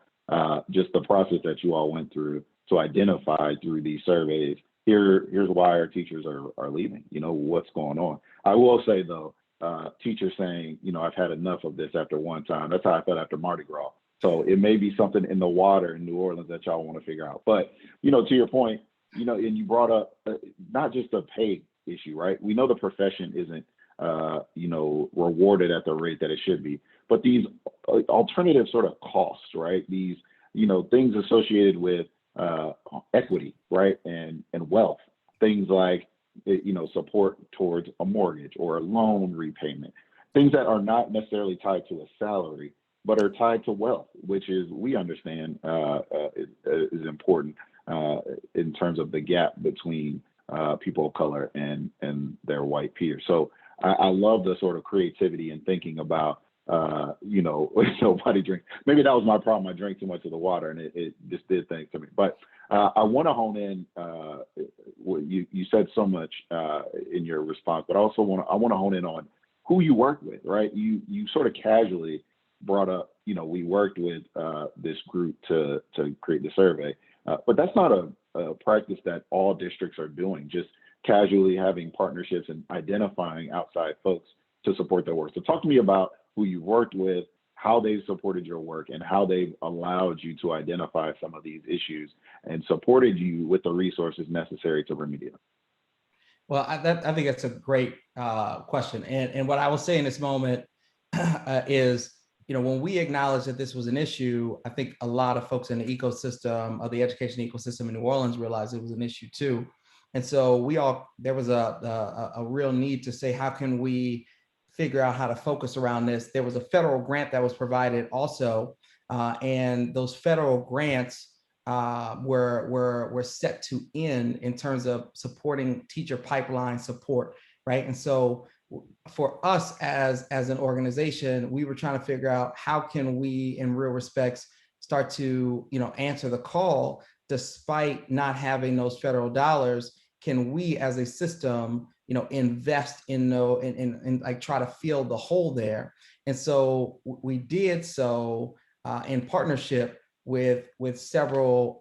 just the process that you all went through to identify through these surveys, here's why our teachers are leaving, what's going on. I will say though, teachers saying, I've had enough of this after one time. That's how I felt after Mardi Gras. So it may be something in the water in New Orleans that y'all want to figure out. But, to your point, and you brought up not just a pay issue, right? We know the profession isn't, rewarded at the rate that it should be, but these alternative sort of costs, right? These, things associated with equity, right? And wealth, things like, support towards a mortgage or a loan repayment, things that are not necessarily tied to a salary, but are tied to wealth, which is, we understand, is important in terms of the gap between people of color and their white peers. So I love the sort of creativity and thinking about, nobody drink. Maybe that was my problem. I drank too much of the water and it just did things to me. But I want to hone in. You said so much in your response, but I want to hone in on who you work with, right? You sort of casually brought up, we worked with this group to create the survey, but that's not a practice that all districts are doing. Just casually having partnerships and identifying outside folks to support their work. So talk to me about who you worked with, how they've supported your work, and how they've allowed you to identify some of these issues and supported you with the resources necessary to remedy them. Well, I think that's a great question. And what I will say in this moment is, when we acknowledged that this was an issue, I think a lot of folks in the ecosystem, of the education ecosystem in New Orleans, realized it was an issue too. And so there was a real need to say, how can we figure out how to focus around this? There was a federal grant that was provided also, and those federal grants were set to end in terms of supporting teacher pipeline support, right? And so for us as an organization, we were trying to figure out how can we, in real respects, start to answer the call despite not having those federal dollars. Can we as a system invest in like try to fill the hole there? And so we did so in partnership with several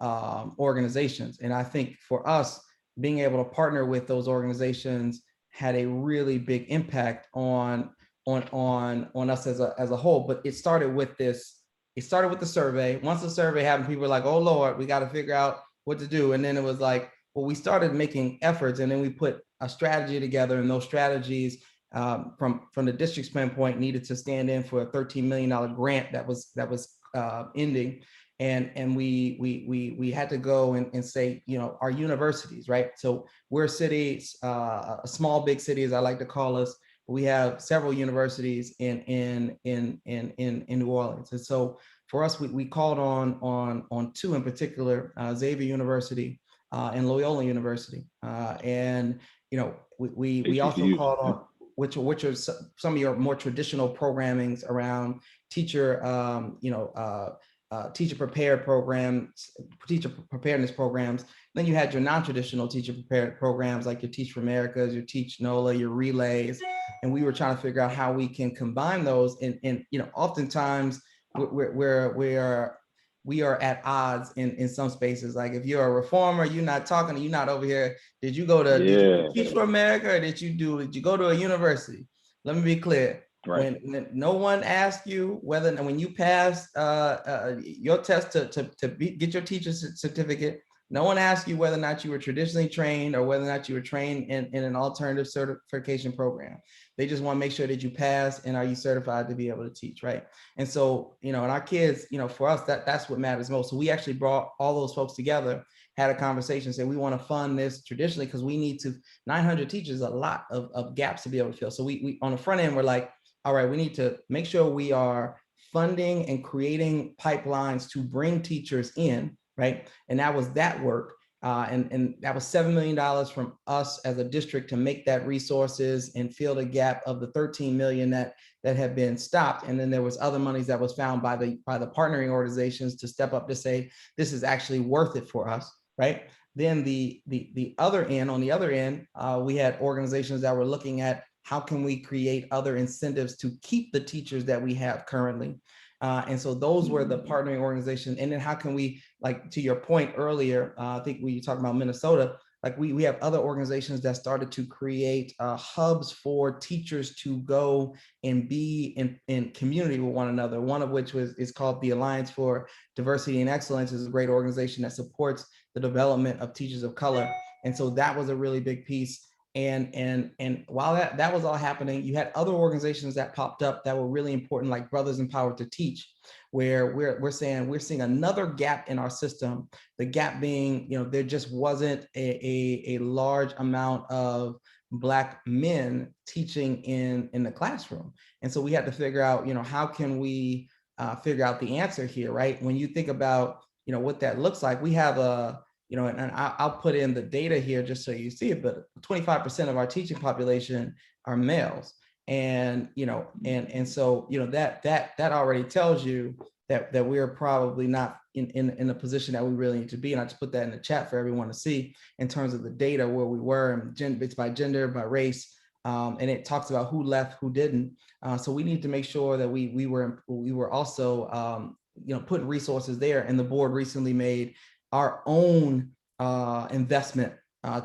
organizations. And I think for us, being able to partner with those organizations had a really big impact on us as a whole. But it started with the survey. Once the survey happened, people were like, oh Lord, we got to figure out what to do. And then it was like, well, we started making efforts, and then we put a strategy together, and those strategies from the district standpoint needed to stand in for a $13 million grant that was ending. And we had to go and say, our universities, right? So we're cities, a small, big city, as I like to call us. We have several universities in New Orleans. And so for us, we called on two in particular, Xavier University and Loyola University. And we also called on, which are some of your more traditional programmings around teacher, teacher preparedness programs. Then you had your non-traditional teacher prepared programs like your Teach for Americas, your Teach NOLA, your Relays. And we were trying to figure out how we can combine those. And oftentimes we are at odds in some spaces. Like if you're a reformer, you're not over here. Did you go to did you Teach for America, or did you go to a university? Let me be clear. Right. When no one asked you whether, when you passed your test to get your teacher's certificate, no one asked you whether or not you were traditionally trained or whether or not you were trained in an alternative certification program. They just want to make sure that you pass and are you certified to be able to teach, right? And so, and our kids, for us, that's what matters most. So we actually brought all those folks together, had a conversation, said we want to fund this traditionally because we need to, 900 teachers, a lot of gaps to be able to fill. So we on the front end, we're like, all right, we need to make sure we are funding and creating pipelines to bring teachers in, right? And that was that work. And that was $7 million from us as a district to make that resources and fill the gap of the 13 million that had been stopped. And then there was other monies that was found by the partnering organizations to step up to say, this is actually worth it for us, right? Then the other end, on the other end, we had organizations that were looking at how can we create other incentives to keep the teachers that we have currently. And so those were the partnering organizations. And then how can we, like to your point earlier, I think when you talk about Minnesota, like we have other organizations that started to create hubs for teachers to go and be in community with one another. One of which is called the Alliance for Diversity and Excellence, is a great organization that supports the development of teachers of color. And so that was a really big piece. And while that was all happening, you had other organizations that popped up that were really important, like Brothers Empowered to Teach, where we're seeing another gap in our system. The gap being, there just wasn't a large amount of Black men teaching in the classroom. And so we had to figure out, how can we figure out the answer here, right? When you think about, what that looks like, we have and I'll put in the data here just so you see it, but 25% of our teaching population are males. And, so, that already tells you that we're probably not in a position that we really need to be. And I just put that in the chat for everyone to see in terms of the data where we were, and it's by gender, by race, and it talks about who left, who didn't. So we need to make sure that we were also, putting resources there. And the board recently made our own investment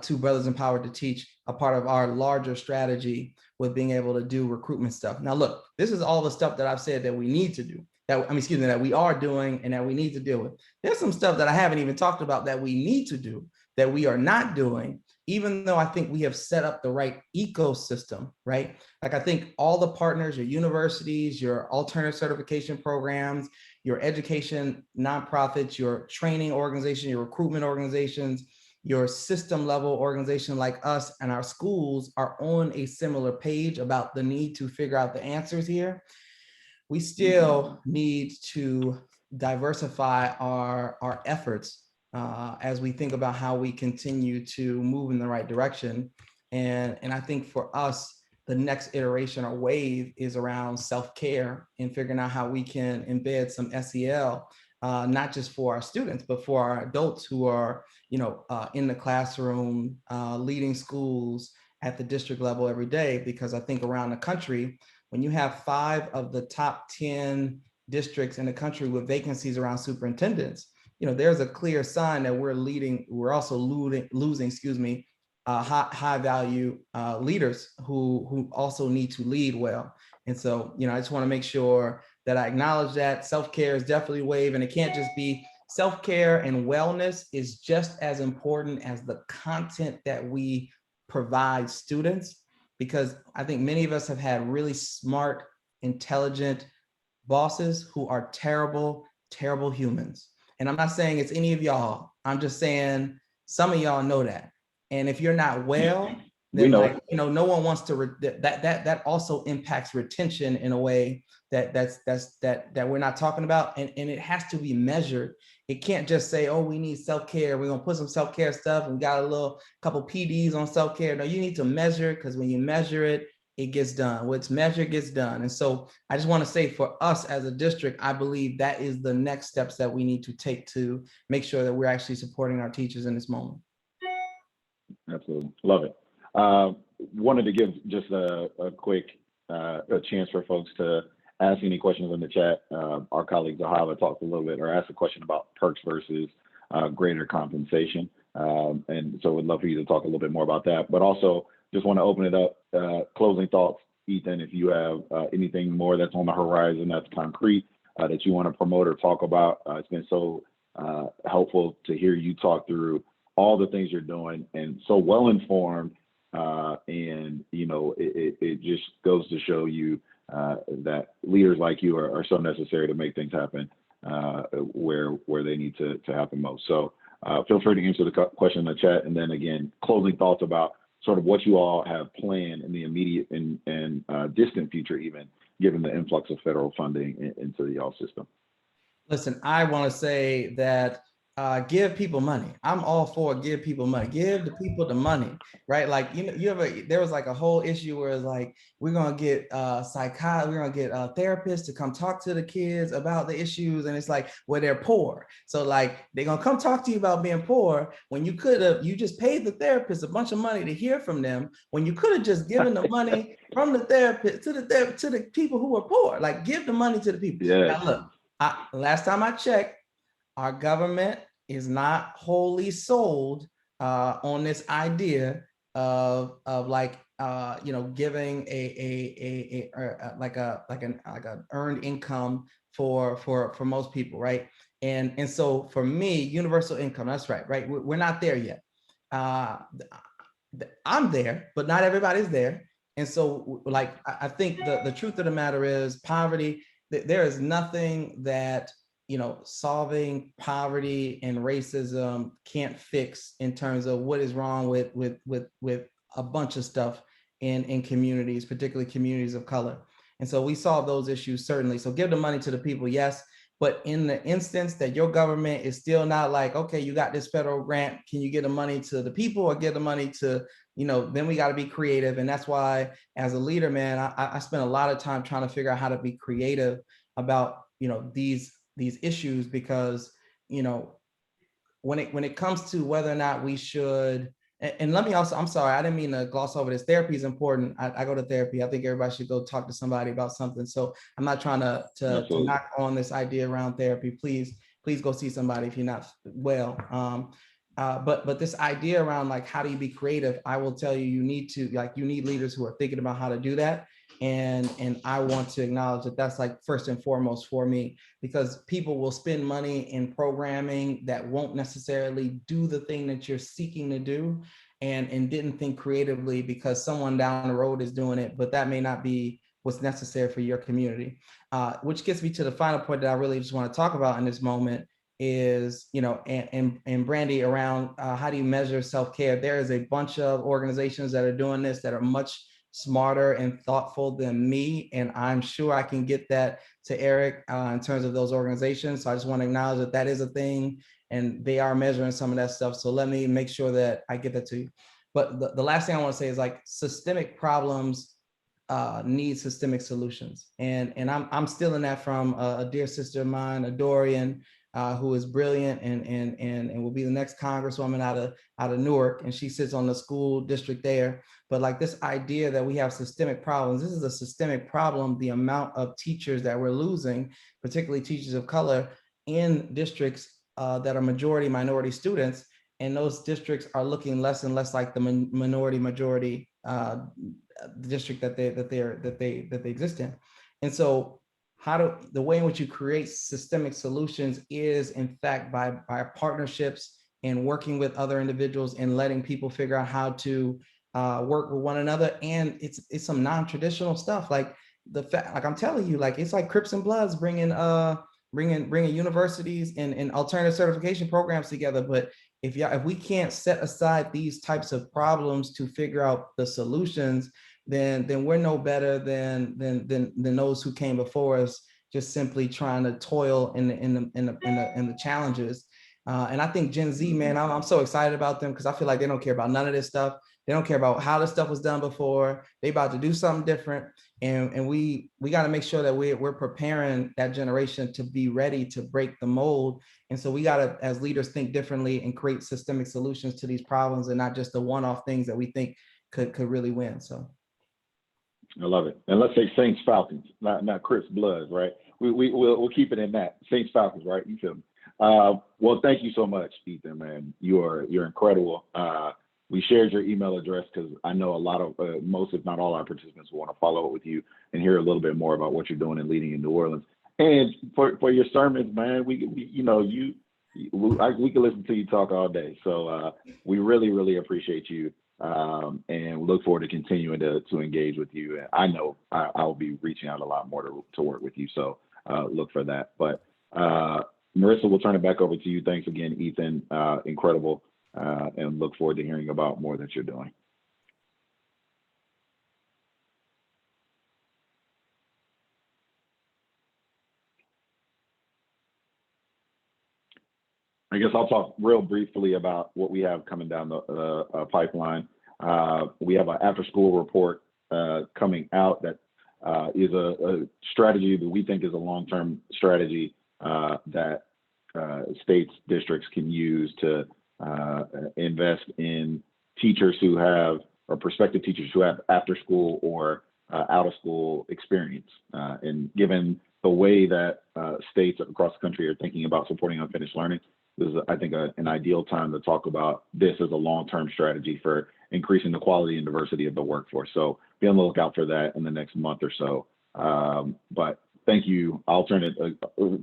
to Brothers Empowered to Teach, a part of our larger strategy with being able to do recruitment stuff. Now, look, this is all the stuff that I've said that we need to do, that we are doing and that we need to deal with. There's some stuff that I haven't even talked about that we need to do, that we are not doing, even though I think we have set up the right ecosystem, right? Like I think all the partners, your universities, your alternative certification programs, your education nonprofits, your training organization, your recruitment organizations, your system level organization like us, and our schools are on a similar page about the need to figure out the answers here. We still need to diversify our efforts as we think about how we continue to move in the right direction. And I think for us, the next iteration or wave is around self-care and figuring out how we can embed some SEL, not just for our students, but for our adults who are, in the classroom, leading schools at the district level every day. Because I think around the country, when you have 5 of the top 10 districts in the country with vacancies around superintendents, there's a clear sign that we're also losing, high value leaders who also need to lead well. And so, I just want to make sure that I acknowledge that self-care is definitely a wave, and it can't just be self-care, and wellness is just as important as the content that we provide students, because I think many of us have had really smart, intelligent bosses who are terrible, terrible humans. And I'm not saying it's any of y'all. I'm just saying some of y'all know that. And if you're not well, We then know. like, you know, no one wants to that also impacts retention in a way that we're not talking about. And it has to be measured. It can't just say, oh, we need self-care. We're gonna put some self-care stuff and we got a little couple PDs on self-care. No, you need to measure, because when you measure it, it gets done. What's measured gets done. And so I just want to say, for us as a district, I believe that is the next steps that we need to take to make sure that we're actually supporting our teachers in this moment. Absolutely. Love it. Wanted to give just a quick a chance for folks to ask any questions in the chat. Our colleague Zahava talked a little bit, or asked a question about perks versus greater compensation. And so we'd love for you to talk a little bit more about that, but also just want to open it up. Closing thoughts, Ethan, if you have anything more that's on the horizon that's concrete that you want to promote or talk about. It's been so helpful to hear you talk through all the things you're doing, and so well informed. And you know, it just goes to show you that leaders like you are so necessary to make things happen where they need to happen most. So feel free to answer the question in the chat, and then again, closing thoughts about sort of what you all have planned in the immediate and distant future, even given the influx of federal funding into the y'all system. Listen, I want to say that give people money. I'm all for give people money. Give the people the money, right? Like, you know, there was like a whole issue where it's like, we're gonna get we're gonna get therapists to come talk to the kids about the issues, and it's like, well, they're poor, so like they're gonna come talk to you about being poor when you could have, you just paid the therapist a bunch of money to hear from them, when you could have just given the money from the therapist to the people who are poor. Like, give the money to the people. Yeah. Now look, last time I checked, our government is not wholly sold on this idea of like you know, giving like an earned income for most people, right? And so for me, universal income, that's right. We're not there yet. I'm there, but not everybody's there. And so like, I think the truth of the matter is, poverty, there is nothing that, you know, solving poverty and racism can't fix in terms of what is wrong with a bunch of stuff in communities, particularly communities of color. And so we solve those issues, certainly. So give the money to the people, yes. But in the instance that your government is still not like, okay, you got this federal grant, can you get the money to the people or give the money to, you know, then we got to be creative. And that's why, as a leader, man, I spent a lot of time trying to figure out how to be creative about, you know, these issues, because, you know, when it comes to whether or not we should, and let me also, I'm sorry, I didn't mean to gloss over this. Therapy is important. I go to therapy. I think everybody should go talk to somebody about something. So I'm not trying to knock on this idea around therapy. Please go see somebody if you're not well. But this idea around like, how do you be creative? I will tell you, you need leaders who are thinking about how to do that. And I want to acknowledge that that's like first and foremost for me, because people will spend money in programming that won't necessarily do the thing that you're seeking to do, and didn't think creatively because someone down the road is doing it, but that may not be what's necessary for your community. Which gets me to the final point that I really just want to talk about in this moment is, you know, and Brandy, around how do you measure self-care? There is a bunch of organizations that are doing this that are much smarter and thoughtful than me, and I'm sure I can get that to Eric in terms of those organizations. So I just want to acknowledge that that is a thing, and they are measuring some of that stuff. So let me make sure that I get that to you. But the last thing I want to say is, like, systemic problems need systemic solutions, and I'm stealing that from a dear sister of mine, a Dorian, who is brilliant and will be the next congresswoman out of Newark, and she sits on the school district there. But like, this idea that we have systemic problems, this is a systemic problem. The amount of teachers that we're losing, particularly teachers of color, in districts that are majority minority students, and those districts are looking less and less like the minority majority district that they exist in. And so the way in which you create systemic solutions is, in fact, by partnerships and working with other individuals and letting people figure out how to work with one another. And it's some non-traditional stuff. Like like I'm telling you, like it's like Crips and Bloods bringing universities and alternative certification programs together. But if we can't set aside these types of problems to figure out the solutions, then we're no better than those who came before us, just simply trying to toil in the challenges. And I think Gen Z, man, I'm so excited about them because I feel like they don't care about none of this stuff. They don't care about how this stuff was done before. They about to do something different, and we got to make sure that we're preparing that generation to be ready to break the mold. And so we got to, as leaders, think differently and create systemic solutions to these problems, and not just the one-off things that we think could really win. So I love it. And let's say Saints Falcons, not Crips Bloods, right? We'll keep it in that Saints Falcons, right? You feel me? Well, thank you so much, Ethan, man. You're incredible. We shared your email address because I know a lot of most, if not all, our participants will want to follow up with you and hear a little bit more about what you're doing and leading in New Orleans. And for your sermons, man, we can listen to you talk all day. So we really appreciate you. And look forward to continuing to engage with you. And I know I'll be reaching out a lot more to work with you. So look for that. But Marissa, we'll turn it back over to you. Thanks again, Ethan. Incredible. And look forward to hearing about more that you're doing. I guess I'll talk real briefly about what we have coming down the pipeline. We have an after-school report coming out that is a strategy that we think is a long-term strategy that states, districts can use to invest in teachers who have, or prospective teachers who have after-school or out-of-school experience. And given the way that states across the country are thinking about supporting unfinished learning, this is, I think, an ideal time to talk about this as a long-term strategy for increasing the quality and diversity of the workforce. So be on the lookout for that in the next month or so. But thank you. I'll turn it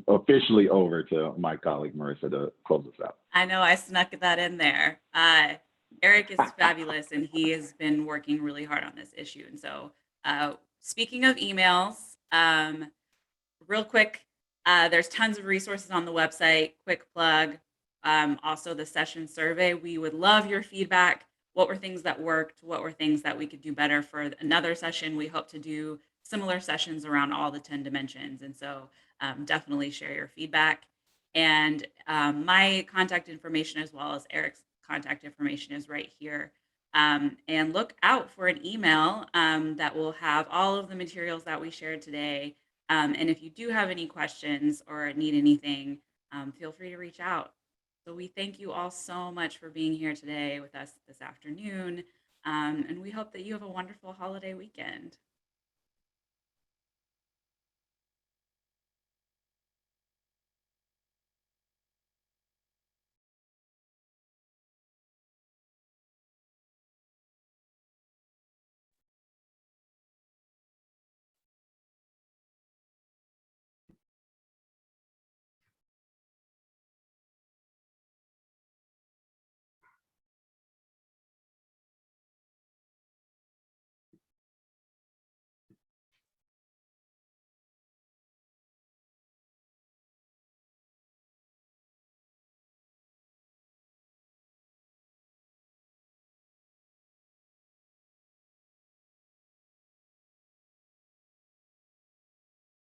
officially over to my colleague, Marissa, to close this out. I know I snuck that in there. Eric is fabulous, and he has been working really hard on this issue. And so speaking of emails, real quick, there's tons of resources on the website. Quick plug. Also, the session survey. We would love your feedback. What were things that worked? What were things that we could do better for another session? We hope to do similar sessions around all the 10 dimensions. And so definitely share your feedback. And my contact information, as well as Eric's contact information, is right here. And look out for an email that will have all of the materials that we shared today. And if you do have any questions or need anything, feel free to reach out. So we thank you all so much for being here today with us this afternoon. And we hope that you have a wonderful holiday weekend.